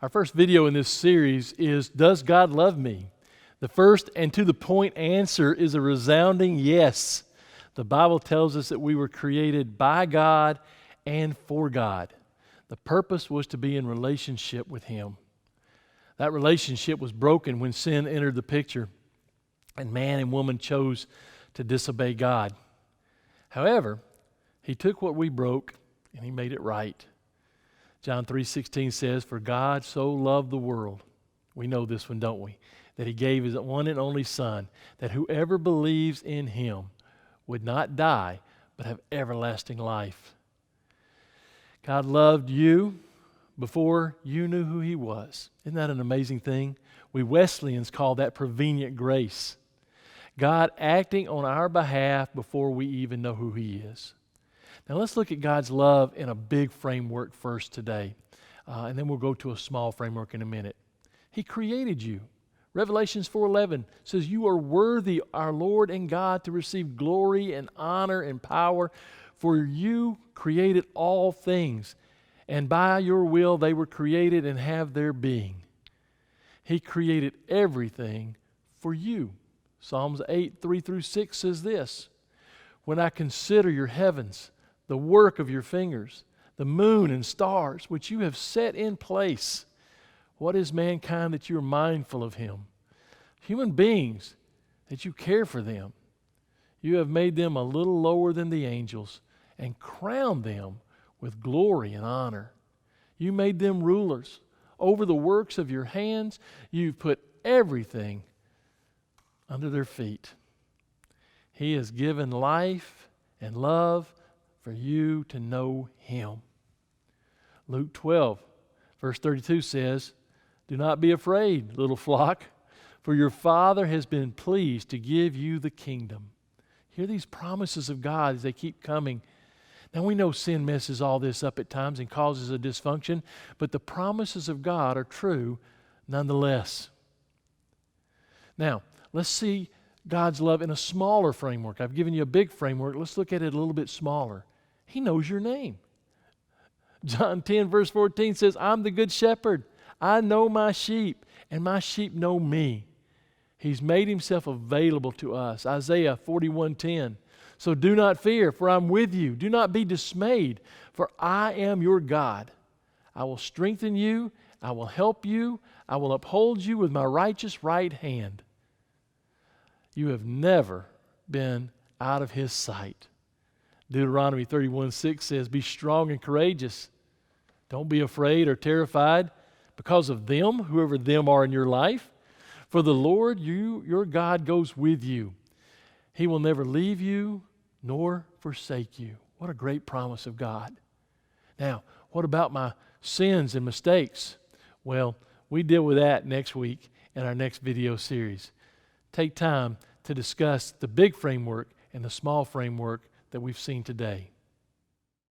Our first video in this series is, Does God Love Me? The first and to the point answer is a resounding yes. The Bible tells us that we were created by God and for God. The purpose was to be in relationship with Him. That relationship was broken when sin entered the picture and man and woman chose to disobey God. However, He took what we broke and He made it right. John 3:16 says, "For God so loved the world," we know this one, don't we, "that He gave His one and only Son, that whoever believes in Him would not die, but have everlasting life." God loved you before you knew who He was. Isn't that an amazing thing? We Wesleyans call that prevenient grace. God acting on our behalf before we even know who He is. Now let's look at God's love in a big framework first today, and then we'll go to a small framework in a minute. He created you. Revelations 4:11 says, "You are worthy, our Lord and God, to receive glory and honor and power, for you created all things, and by your will they were created and have their being." He created everything for you. Psalms 8:3-6 says this, "When I consider your heavens, the work of your fingers, the moon and stars, which you have set in place. What is mankind that you are mindful of him? Human beings, that you care for them. You have made them a little lower than the angels and crowned them with glory and honor. You made them rulers over the works of your hands. You've put everything under their feet." He has given life and love for you to know Him. Luke 12, verse 32 says, "Do not be afraid, little flock, for your Father has been pleased to give you the kingdom." Hear these promises of God as they keep coming. Now we know sin messes all this up at times and causes a dysfunction, but the promises of God are true nonetheless. Now, let's see God's love in a smaller framework. I've given you a big framework. Let's look at it a little bit smaller. He knows your name. John 10, verse 14 says, "I'm the good shepherd. I know my sheep, and my sheep know me." He's made Himself available to us. Isaiah 41:10. "So do not fear, for I'm with you. Do not be dismayed, for I am your God. I will strengthen you. I will help you. I will uphold you with my righteous right hand." You have never been out of His sight. Deuteronomy 31:6 says, "Be strong and courageous. Don't be afraid or terrified because of them, whoever them are in your life. For the Lord, your God, goes with you. He will never leave you nor forsake you." What a great promise of God. Now, what about my sins and mistakes? Well, we deal with that next week in our next video series. Take time to discuss the big framework and the small framework that we've seen today.